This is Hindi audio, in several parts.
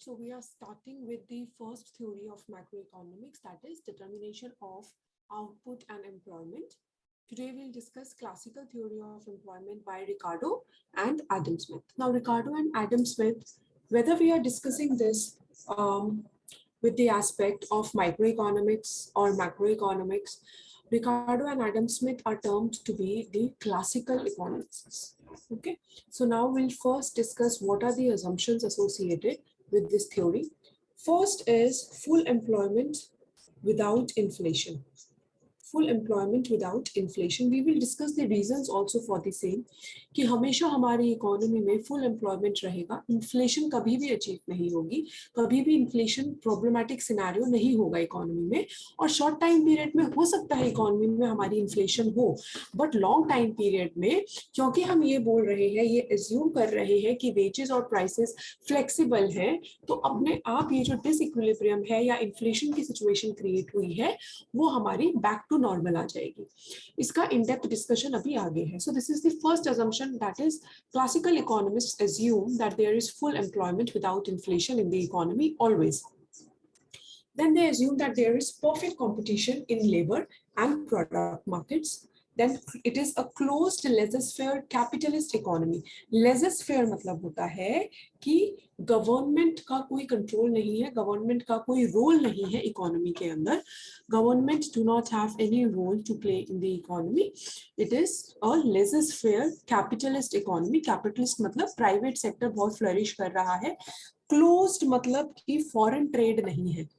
So we are starting with the first theory of macroeconomics, that is determination of output and employment. Today we'll discuss classical theory of employment by Ricardo and Adam Smith. Now Ricardo and Adam Smith, whether we are discussing this with the aspect of microeconomics or macroeconomics, Ricardo and Adam Smith are termed to be the classical economists. Okay, so now we'll first discuss what are the assumptions associated with this theory. First is full employment without inflation. Full employment without inflation. We will discuss the reasons also for the same कि हमेशा हमारी इकोनॉमी में फुल एम्प्लॉयमेंट रहेगा, इन्फ्लेशन कभी भी अचीव नहीं होगी, कभी भी इन्फ्लेशन प्रॉब्लमैटिक सिनेरियो नहीं होगा इकोनॉमी में, और शॉर्ट टाइम पीरियड में हो सकता है इकोनॉमी में हमारी इन्फ्लेशन हो, बट लॉन्ग टाइम पीरियड में क्योंकि हम ये बोल रहे हैं, ये एज्यूम कर रहे हैं कि वेजेस और प्राइसेस फ्लेक्सिबल हैं, तो अपने आप ये जो डिसइक्विलिब्रियम है या इन्फ्लेशन की सिचुएशन क्रिएट हुई है वो हमारी बैक टू नॉर्मल आ जाएगी. इसका इन डेप्थ डिस्कशन अभी आगे है. So this is the first assumption, that is classical economists assume that there is full employment without inflation in the economy always. Then they assume that there is perfect competition in labor and product markets. Then it is a closed laissez-faire capitalist economy. Laissez-faire मतलब होता है कि गवर्नमेंट का कोई कंट्रोल नहीं है, गवर्नमेंट का कोई रोल नहीं है इकोनॉमी के अंदर. Government do not have any role to play in the economy. It is a laissez-faire capitalist economy. Capitalist मतलब प्राइवेट सेक्टर बहुत फ्लरिश कर रहा है. क्लोज्ड मतलब कि फॉरेन ट्रेड नहीं है,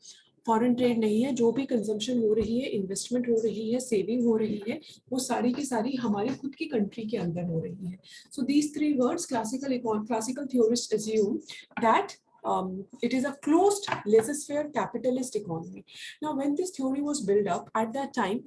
फॉरेन ट्रेड नहीं है, जो भी कंजम्पशन हो रही है, इन्वेस्टमेंट हो रही है, सेविंग हो रही है, वो सारी की सारी हमारी खुद की कंट्री के अंदर हो रही है. So these three words classical theorists assume that it is a closed laissez-faire capitalist economy. Now when this theory was built up, at that time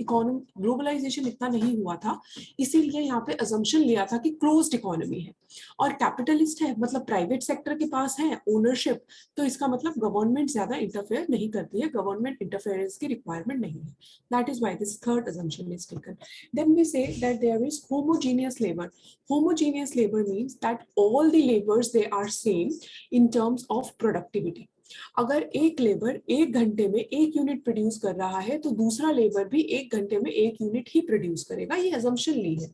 globalization इतना नहीं हुआ था, इसीलिए यहाँ पे assumption लिया था कि closed economy है और कैपिटलिस्ट है, मतलब प्राइवेट सेक्टर के पास है ओनरशिप, तो इसका मतलब गवर्नमेंट ज्यादा इंटरफेयर नहीं करती है, गवर्नमेंट इंटरफेरेंस की रिक्वायरमेंट नहीं है. That is why this third assumption is taken. Then we say that there is homogeneous labor. Homogeneous labor means that all the labors they are same in terms of productivity. अगर एक लेबर एक घंटे में एक यूनिट प्रोड्यूस कर रहा है तो दूसरा लेबर भी एक घंटे में एक यूनिट ही प्रोड्यूस करेगा, ये assumption ली है.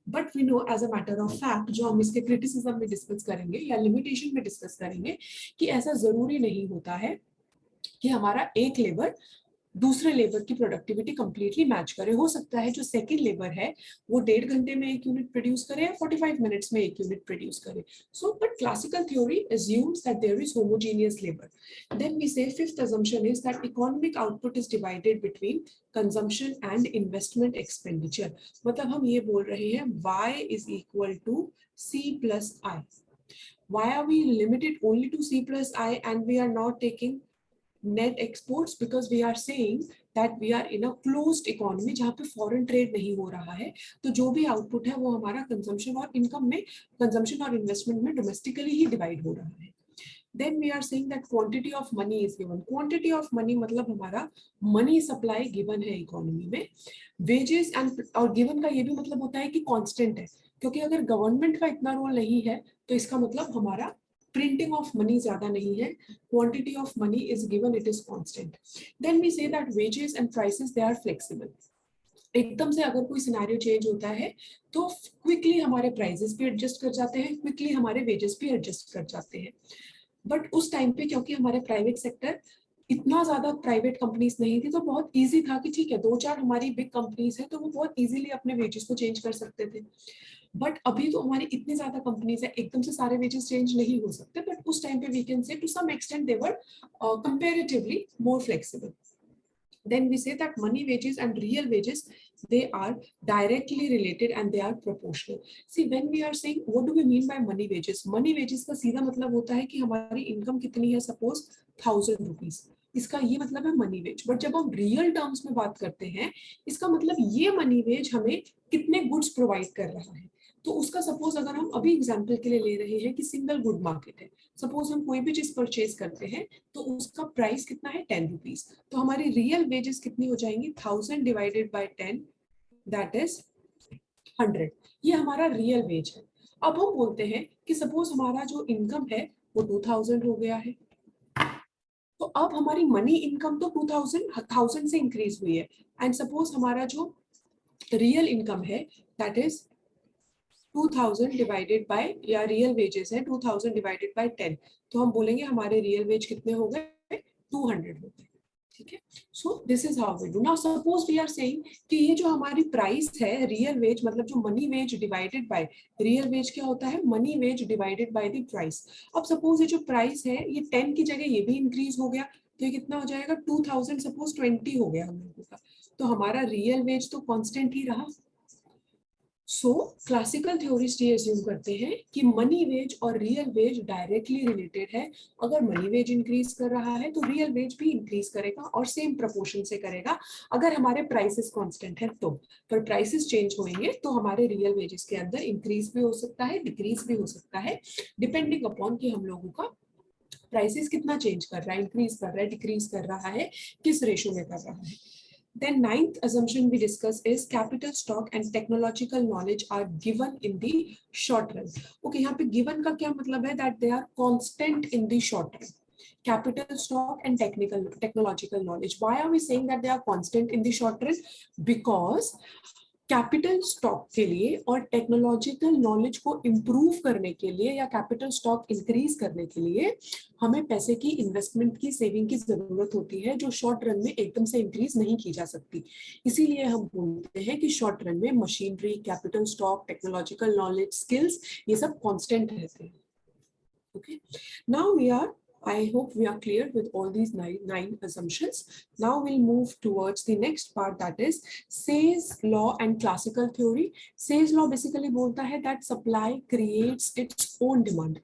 But we know as a matter of fact, जो हम इसके क्रिटिसिज्म में डिस्कस करेंगे या लिमिटेशन में डिस्कस करेंगे, कि ऐसा जरूरी नहीं होता है कि हमारा एक लेबर दूसरे लेबर की प्रोडक्टिविटी कंप्लीटली मैच करे. हो सकता है जो सेकंड लेबर है वो 1.5 घंटे में एक यूनिट प्रोड्यूस करे या 45 मिनट्स में एक यूनिट प्रोड्यूस करे. So but classical theory assumes that there is homogeneous labor. Then we say fifth assumption is that economic output is divided between consumption and investment expenditure. मतलब हम ये बोल रहे हैं y is equal to c plus I. Why are we limited only to c plus I and we are not taking net exports? Because we are saying that we are in a closed economy जहाँ पे foreign trade नहीं हो रहा है, तो जो भी output है वो हमारा consumption और income में, consumption और investment में domestically ही divide हो रहा है. Then we are saying that quantity of money is given. Quantity of money मतलब हमारा money supply given है economy में. Wages and और given का ये भी मतलब होता है कि constant है, क्योंकि अगर government का इतना रोल नहीं है तो इसका मतलब हमारा printing of money ज्यादा नहीं है. Quantity of money is given, it is constant. Then we say that wages and prices they are flexible. एकदम से अगर कोई सिनेरियो चेंज होता है तो क्विकली हमारे प्राइसेस भी एडजस्ट कर जाते हैं, क्विकली हमारे वेजेस भी एडजस्ट कर जाते हैं. बट उस टाइम पे क्योंकि हमारे प्राइवेट सेक्टर इतना ज्यादा प्राइवेट कंपनीज नहीं थी, तो बहुत इजी था कि ठीक है 2-4 हमारी बिग कंपनीज है तो वो बहुत इजीली अपने वेजेस को चेंज कर सकते थे. बट अभी तो हमारी इतनी ज्यादा कंपनीज है, एकदम से सारे वेजेस चेंज नहीं हो सकते. बट उस टाइम पे we can say to some extent they were comparatively more flexible. Then we say that money wages and real wages they are directly related and they are proportional. See, when we are saying what do we mean by money wages? Money wages का सीधा मतलब होता है कि हमारी इनकम कितनी है, सपोज 1000 रुपीज, इसका ये मतलब है मनी वेज. बट जब हम रियल टर्म्स में बात करते हैं, इसका मतलब ये मनी वेज हमें कितने गुड्स प्रोवाइड कर रहा है. तो उसका सपोज अगर हम अभी एग्जांपल के लिए ले रहे हैं कि सिंगल गुड मार्केट है, सपोज हम कोई भी चीज परचेज करते हैं तो उसका प्राइस कितना है 10 रुपीज, तो हमारी रियल वेजेस कितनी हो जाएंगी 1000 डिवाइडेड बाय 10, दैट इज 100. ये हमारा रियल वेज है. अब हम बोलते हैं कि सपोज हमारा जो इनकम है वो 2000 हो गया है, अब हमारी मनी इनकम तो 2000 से इंक्रीज हुई है, एंड सपोज हमारा जो रियल इनकम है दैट इज 2000 डिवाइडेड बाय, या रियल वेजेस है 2000 डिवाइडेड बाय 10, तो हम बोलेंगे हमारे रियल वेज कितने हो गए, 200 हो गए, ठीक है। So this is how we do. Now suppose we are saying कि ये जो हमारी प्राइस है रियल वेज, मतलब जो money wage divided by real wage क्या होता है, money wage divided by the price. अब सपोज ये जो प्राइस है ये 10 की जगह ये भी इंक्रीज हो गया, तो ये कितना हो जाएगा, 2000 सपोज 20 हो गया हम लोगों का, तो हमारा रियल वेज तो कांस्टेंट ही रहा। सो क्लासिकल थ्योरिस्ट ये अज्यूम करते हैं कि मनी वेज और रियल वेज डायरेक्टली रिलेटेड है। अगर मनी वेज इंक्रीज कर रहा है तो रियल वेज भी इंक्रीज करेगा और सेम प्रपोर्शन से करेगा, अगर हमारे प्राइसेस कांस्टेंट है तो। पर प्राइसेस चेंज होंगे तो हमारे रियल वेजेस के अंदर इंक्रीज भी हो सकता है, डिक्रीज भी हो सकता है, डिपेंडिंग अपॉन कि हम लोगों का प्राइसेस कितना चेंज कर रहा है, इंक्रीज कर रहा है, डिक्रीज कर रहा है, किस रेशो में कर रहा है। Then ninth assumption we discuss is capital stock and technological knowledge are given in the short run. Okay, यहाँ पे given का क्या मतलब है, that they are constant in the short run. Capital stock and technological knowledge. Why are we saying that they are constant in the short run? Because capital stock के लिए और टेक्नोलॉजिकल नॉलेज को इम्प्रूव करने के लिए या कैपिटल स्टॉक इंक्रीज करने के लिए हमें पैसे की इन्वेस्टमेंट की, सेविंग की जरूरत होती है, जो शॉर्ट रन में एकदम से इंक्रीज नहीं की जा सकती। इसीलिए हम बोलते हैं कि शॉर्ट रन में machinery, capital stock, technological knowledge, skills, ये सब कांस्टेंट रहते हैं। Okay, now we are, I hope we are clear with all these nine assumptions. Now we'll move towards the next part, that is Say's law and classical theory. Say's law basically बोलता है that supply creates its own demand.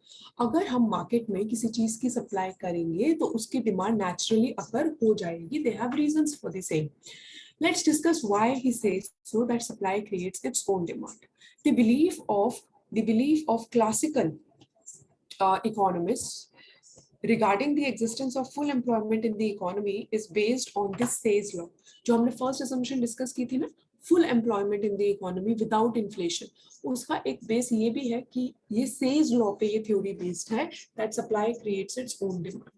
अगर हम मार्केट में किसी चीज की सप्लाई करेंगे तो उसकी डिमांड नेचुरली अगर हो जाएगी. They have reasons for the same. Let's discuss why he says so that supply creates its own demand. The belief of classical economists regarding the existence of full employment in the economy is based on this Say's law. जो हमने first assumption discuss की थी ना, full employment in the economy without inflation, उसका एक बेस ये भी है कि ये Say's law पे ये theory based है that supply creates its own demand.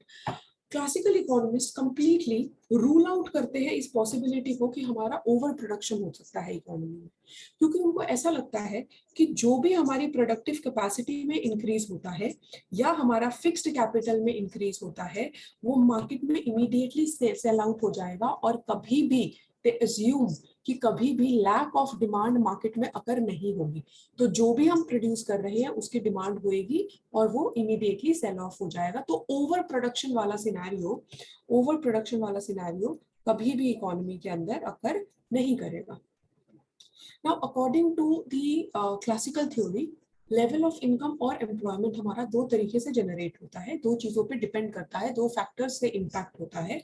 Classical economist completely rule out करते हैं इस पॉसिबिलिटी को कि हमारा ओवर प्रोडक्शन हो सकता है इकोनॉमी में, क्योंकि उनको ऐसा लगता है कि जो भी हमारी प्रोडक्टिव कैपेसिटी में इंक्रीज होता है या हमारा फिक्स्ड कैपिटल में इंक्रीज होता है वो मार्केट में इमीडिएटली सेल आउट हो जाएगा, और कभी भी दे अज्यूम कि कभी भी लैक ऑफ डिमांड मार्केट में अकर नहीं होगी। तो जो भी हम प्रोड्यूस कर रहे हैं उसकी डिमांड होएगी और वो इमीडिएटली सेल ऑफ हो जाएगा। तो ओवर प्रोडक्शन वाला सिनेरियो कभी भी इकोनॉमी के अंदर अकर नहीं करेगा। Now according to the classical theory, level of income और एम्प्लॉयमेंट हमारा दो तरीके से जनरेट होता है, दो चीजों पे डिपेंड करता है, दो फैक्टर्स से इम्पैक्ट होता है।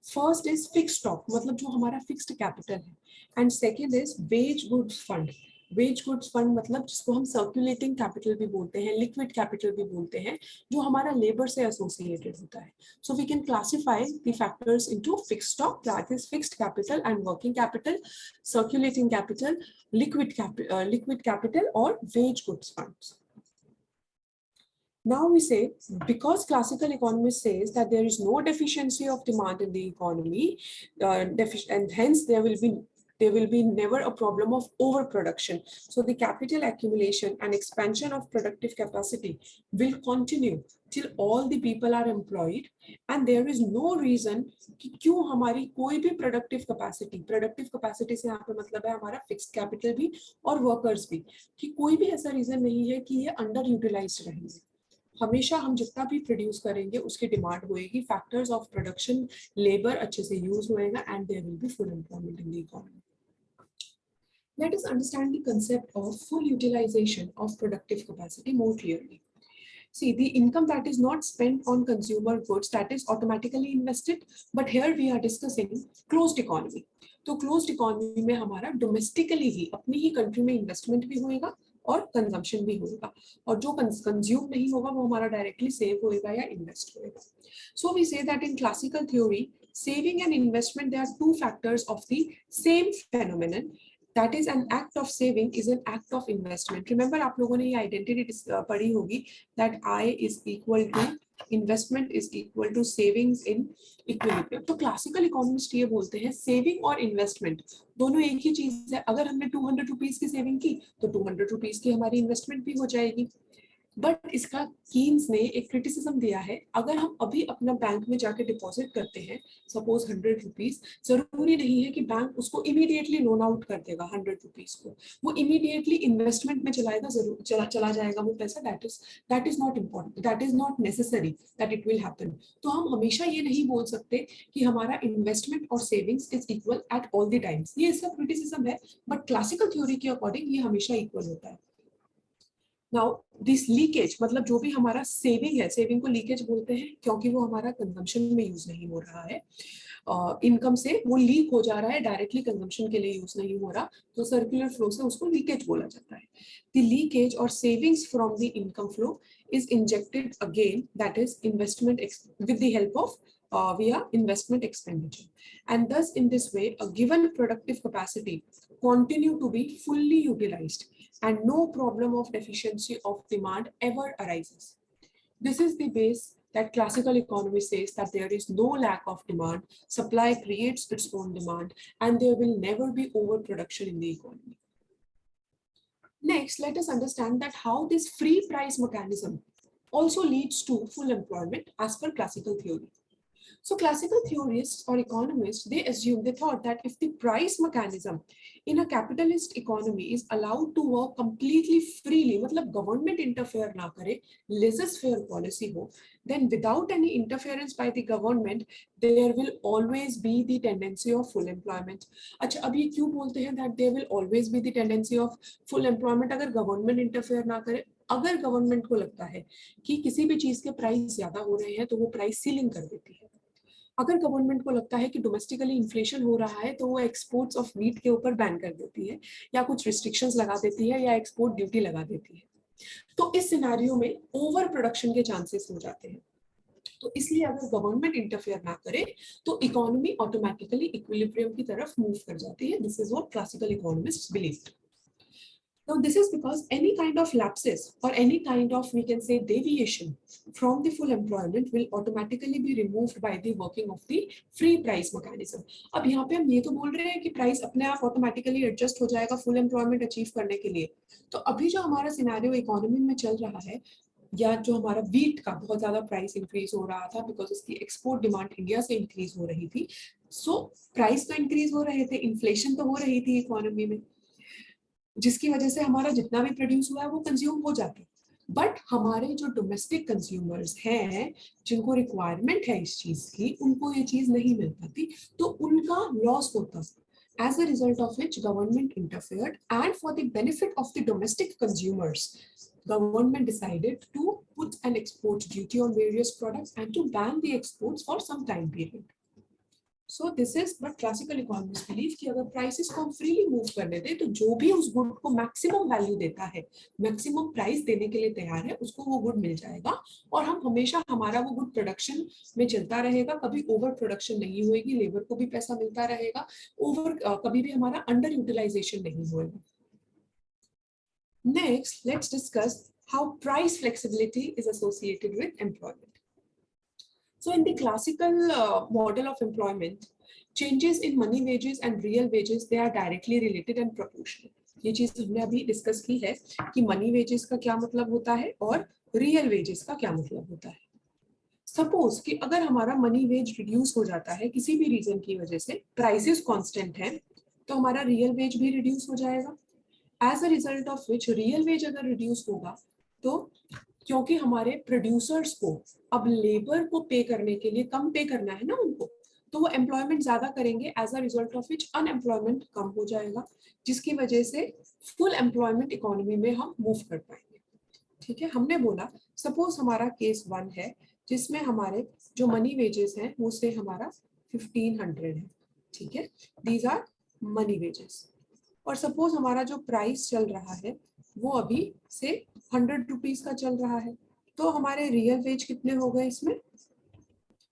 फर्स्ट इज फिक्स्ड स्टॉक, मतलब जो हमारा फिक्स्ड कैपिटल है, and second is wage goods fund. Wage goods fund मतलब जिसको हम सर्कुलेटिंग कैपिटल भी बोलते हैं, लिक्विड कैपिटल भी बोलते हैं, जो हमारा लेबर से एसोसिएटेड होता है। So we can classify the factors into fixed stock, that is fixed capital and working capital, circulating capital, liquid capital और wage goods funds. Now we say, because classical economist says that there is no deficiency of demand in the economy, and hence there will be never a problem of overproduction. So the capital accumulation and expansion of productive capacity will continue till all the people are employed, and there is no reason कि क्यों हमारी कोई भी productive capacity से यहाँ पे मतलब है हमारा fixed capital भी और workers भी, कि कोई भी ऐसा reason नहीं है कि ये underutilized रहेंगे। हमेशा हम जितना भी प्रोड्यूस करेंगे उसकी डिमांड होएगी, फैक्टर्स ऑफ प्रोडक्शन, लेबर अच्छे से यूज होएगा, and there will be full employment in the economy. Let us understand the concept of full utilization of productive capacity more clearly. See, the income that is not spent on consumer goods, that is automatically invested, but here we are discussing closed economy. तो closed economy में हमारा domestically ही अपनी ही country में investment भी होएगा और कंजम्पशन भी होगा, और जो कंज्यूम नहीं होगा वो हमारा डायरेक्टली सेव होएगा या इन्वेस्ट होएगा. So we say that in classical theory, saving and investment, they are two factors of the same phenomenon, that is an act of saving is an act of investment. Remember आप लोगों ने ये आइडेंटिटी पढ़ी होगी that I is equal to investment is equal to savings in equilibrium. तो क्लासिकल इकोनॉमिस्ट ये बोलते हैं सेविंग और इन्वेस्टमेंट दोनों एक ही चीज है। अगर हमने 200 रुपीज की सेविंग की तो 200 रुपीज की हमारी इन्वेस्टमेंट भी हो जाएगी। बट इसका कीन्स ने एक क्रिटिसिज्म दिया है, अगर हम अभी अपना बैंक में जाके डिपॉजिट करते हैं सपोज 100 रुपीज, जरूरी नहीं है कि बैंक उसको इमीडिएटली लोन आउट कर देगा 100 रुपीज को, वो इमीडिएटली इन्वेस्टमेंट में चलाएगा, जरूर चला जाएगा वो पैसा। That is not important, that is not necessary that it will happen. तो हम हमेशा ये नहीं बोल सकते कि हमारा इन्वेस्टमेंट और savings is equal at all the times, ये इसका क्रिटिसिज्म है। बट क्लासिकल थ्योरी के अकॉर्डिंग ये हमेशा इक्वल होता है। नाउ दिस लीकेज, मतलब जो भी हमारा सेविंग है, सेविंग को लीकेज बोलते हैं क्योंकि वो हमारा कंजम्पशन में यूज नहीं हो रहा है, इनकम से वो लीक हो जा रहा है, डायरेक्टली कंजम्पशन के लिए यूज नहीं हो रहा, तो सर्कुलर फ्लो से उसको लीकेज बोला जाता है। द लीकेज और savings from the income flow is injected again, that is investment with the help of via investment expenditure, and thus in this way a given productive capacity continue to be fully utilized and no problem of deficiency of demand ever arises. This is the base that classical economy says that there is no lack of demand, supply creates its own demand, and there will never be overproduction in the economy. Next, let us understand that how this free price mechanism also leads to full employment as per classical theory. So classical theorists or economists, they assume, they thought that if the price mechanism in a capitalist economy is allowed to work completely freely, मतलब government interfere ना करे, laissez-faire policy हो, then without any interference by the government, there will always be the tendency of full employment. अच्छा, अब ये क्यों बोलते हैं that there will always be the tendency of full employment अगर government interfere ना करे? अगर गवर्नमेंट को लगता है कि किसी भी चीज के प्राइस ज्यादा हो रहे हैं तो वो प्राइस सीलिंग कर देती है। अगर गवर्नमेंट को लगता है कि डोमेस्टिकली इन्फ्लेशन हो रहा है तो वो एक्सपोर्ट्स ऑफ वीट के ऊपर बैन कर देती है, या कुछ रिस्ट्रिक्शंस लगा देती है, या एक्सपोर्ट ड्यूटी लगा देती है। तो इस सिनेरियो में ओवर प्रोडक्शन के चांसेस हो जाते हैं। तो इसलिए अगर गवर्नमेंट इंटरफेयर ना करे तो इकोनॉमी ऑटोमेटिकली इक्विलिब्रियम की तरफ मूव कर जाती है। This is what classical economists believe. Now, this is because any kind of lapses or any kind of, we can say, deviation from the full employment will automatically be removed by the working of the free price mechanism. अब यहाँ पे हम ये तो बोल रहे हैं कि प्राइस अपने आप ऑटोमेटिकली एडजस्ट हो जाएगा फुल एम्प्लॉयमेंट अचीव करने के लिए। तो अभी जो हमारा सिनेरियो इकोनॉमी में चल रहा है, या जो हमारा वीट का बहुत ज्यादा प्राइस इंक्रीज हो रहा था बिकॉज इसकी एक्सपोर्ट डिमांड इंडिया से इंक्रीज हो रही थी, सो प्राइस तो इंक्रीज हो रहे थे, इन्फ्लेशन तो हो रही थी इकोनॉमी में, जिसकी वजह से हमारा जितना भी प्रोड्यूस हुआ है वो कंज्यूम हो जाता है। बट हमारे जो डोमेस्टिक कंज्यूमर्स हैं, जिनको रिक्वायरमेंट है इस चीज की, उनको ये चीज नहीं मिल पाती, तो उनका लॉस होता। As a result of which government interfered, and for the benefit of the domestic consumers, government decided to put an export duty on various products and to ban the exports for some time period. So this is what classical economists believe कि अगर prices को हम freely move करने दें तो जो भी उस गुड को maximum value देता है, maximum price देने के लिए तैयार है, उसको वो गुड मिल जाएगा, और हम हमेशा हमारा वो गुड प्रोडक्शन में चलता रहेगा, कभी ओवर प्रोडक्शन नहीं होगी, लेबर को भी पैसा मिलता रहेगा, कभी भी हमारा अंडर यूटिलाइजेशन नहीं होगा। Next, let's discuss how price flexibility is associated with employment. So in the classical model of employment, changes in money wages and real wages, they are directly related and proportional. ये चीज हमने अभी डिस्कस की है कि मनी वेजेस का क्या मतलब होता है और रियल वेजेस का क्या मतलब होता है। सपोज कि अगर हमारा मनी वेज रिड्यूस हो जाता है किसी भी रीजन की वजह से, प्राइसेस कांस्टेंट है, तो हमारा रियल वेज भी रिड्यूस हो जाएगा। As a result of which real wage अगर रिड्यूस होगा तो क्योंकि हमारे प्रोड्यूसर्स को अब लेबर को पे करने के लिए कम पे करना है ना उनको, तो वो एम्प्लॉयमेंट ज्यादा करेंगे, as a result of which unemployment कम हो जाएगा, जिसकी वजह से फुल एम्प्लॉयमेंट इकोनॉमी में हम मूव कर पाएंगे। ठीक है, हमने बोला सपोज हमारा केस 1 है जिसमें हमारे जो मनी वेजेस हैं वो से हमारा 1500 है। ठीक है, दीज आर मनी वेजेस। और सपोज हमारा जो प्राइस चल रहा है वो अभी से 100 रुपीज का चल रहा है, तो हमारे रियल वेज कितने हो गए इसमें,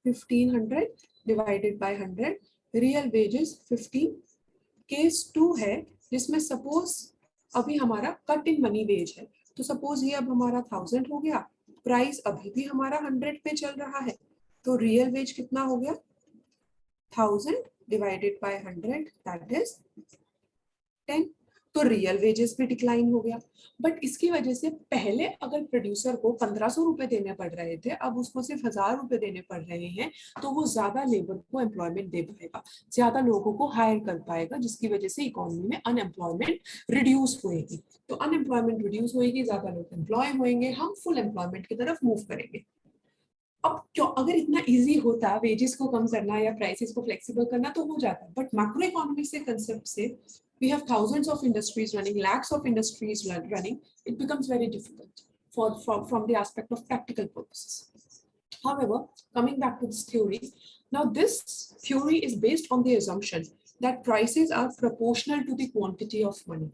1500 divided by 100, real wages 15। Case 2 है जिसमें सपोज अभी हमारा कट इन मनी वेज है, तो सपोज ये अब हमारा 1000 हो गया, प्राइस अभी भी हमारा 100 पे चल रहा है, तो रियल वेज कितना हो गया, 1000 डिवाइडेड बाय 100 दैट इज 10। तो रियल वेजेस भी डिक्लाइन हो गया। बट इसकी वजह से पहले अगर प्रोड्यूसर को 1500 रुपए देने पड़ रहे थे, अब उसको सिर्फ 1000 रुपए देने पड़ रहे हैं, तो वो ज्यादा लेबर को एम्प्लॉयमेंट दे पाएगा, ज्यादा लोगों को हायर कर पाएगा, जिसकी वजह से इकोनॉमी में अनएम्प्लॉयमेंट रिड्यूस होएगी। तो अनएम्प्लॉयमेंट रिड्यूस होएगी, ज्यादा लोग एम्प्लॉय होंगे, हम फुल एम्प्लॉयमेंट की तरफ मूव करेंगे। अब क्यों, अगर इतना इजी होता वेजेस को कम करना या प्राइसेस को फ्लेक्सिबल करना तो हो जाता, बट मैक्रो इकोनॉमिक से कंसेप्ट से we have thousands of industries running, lakhs of industries running, it becomes very difficult from the aspect of practical purposes. However, coming back to this theory, now this theory is based on the assumption that prices are proportional to the quantity of money.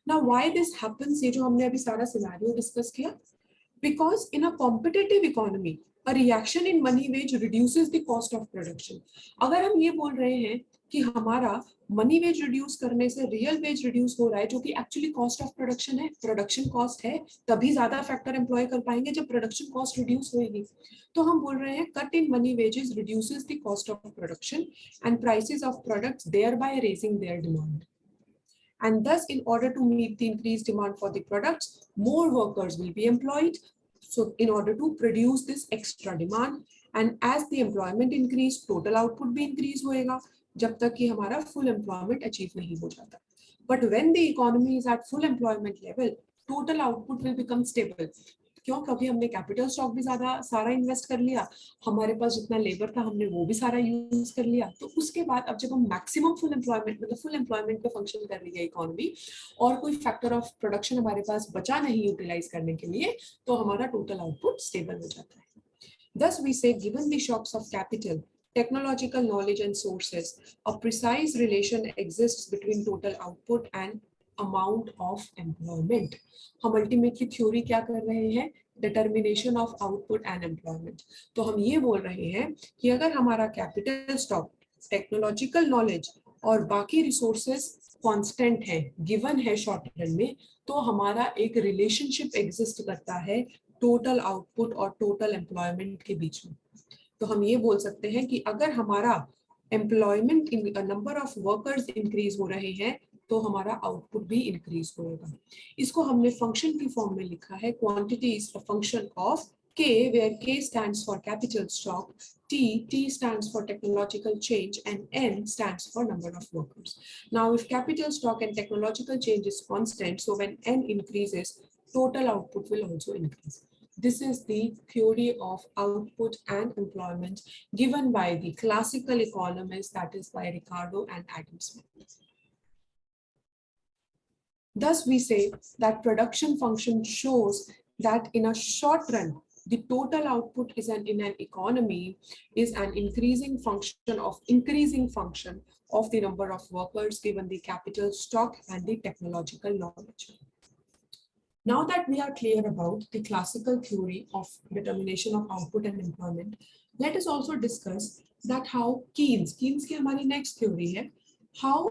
Now why this happens, ये जो हमने अभी सारा scenario discuss किया, because in a competitive economy a reaction in money wage reduces the cost of production. अगर हम ये बोल रहे हैं कि हमारा मनी वेज रिड्यूस करने से रियल वेज रिड्यूस हो रहा है, जो कि एक्चुअली कॉस्ट ऑफ प्रोडक्शन है, प्रोडक्शन कॉस्ट है, तभी ज्यादा फैक्टर एम्प्लॉय कर पाएंगे जब प्रोडक्शन कॉस्ट रिड्यूस होएगी। तो हम बोल रहे हैं cut in money wages reduces the cost of production and prices of products thereby raising their demand. And thus, in order to meet the increased demand for the products, more workers will be employed. So in order to produce this extra demand, and as the employment increase, total output भी increase होएगा, जब तक कि हमारा full employment achieve नहीं हो जाता. But when the economy is at full employment level, total output will become stable. क्यों? क्योंकि हमने कैपिटल स्टॉक भी ज्यादा सारा इन्वेस्ट कर लिया, हमारे पास जितना लेबर था हमने वो भी सारा यूज कर लिया। तो उसके बाद अब जब हम मैक्सिमम फुल एम्प्लॉयमेंट, मतलब फुल एम्प्लॉयमेंट पे फंक्शन कर रही है इकोनॉमी, और कोई फैक्टर ऑफ प्रोडक्शन हमारे पास बचा नहीं यूटिलाइज करने के लिए, तो हमारा टोटल आउटपुट स्टेबल हो जाता है। Thus we say, given the shocks of capital, technological knowledge and sources, a precise relation exists between total output and amount of employment. हम अल्टीमेटली थ्योरी क्या कर रहे हैं, determination of output and employment. तो हम ये बोल रहे हैं कि अगर हमारा कैपिटल स्टॉक, टेक्नोलॉजिकल नॉलेज और बाकी रिसोर्सेज कांस्टेंट है, गिवन है शॉर्ट रन में, तो हमारा एक रिलेशनशिप एग्जिस्ट करता है टोटल आउटपुट और टोटल एम्प्लॉयमेंट के बीच में। तो हम ये बोल सकते हैं कि अगर हमारा employment, number of workers increase हो रहे हैं, तो हमारा आउटपुट भी इंक्रीज होगा। इसको हमने फंक्शन की फॉर्म में लिखा है, quantity is a function of K, where K stands for capital stock, T stands for technological change, and N stands for number of workers. Now, if capital stock and technological change is constant, so when N increases, total output will also increase. This is the theory of output and employment given by the classical economists, that is by Ricardo and Adam Smith. Thus, we say that production function shows that in a short run, the total output is in an economy is an increasing function of the number of workers given the capital stock and the technological knowledge. Now that we are clear about the classical theory of determination of output and employment, let us also discuss that how Keynes की हमारी next theory है, how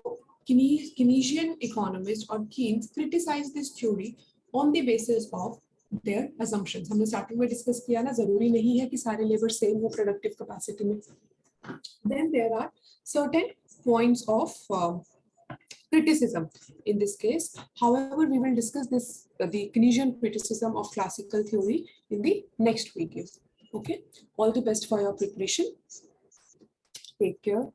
Keynesian economists or Keynes criticize this theory on the basis of their assumptions. हमने स्टार्टिंग में डिस्कस किया ना, जरूरी नहीं है कि सारे लेबर सेम हो प्रोडक्टिव कैपेसिटी में. Then there are certain points of criticism in this case. However, we will discuss this the Keynesian criticism of classical theory in the next video. Okay, all the best for your preparation. Take care.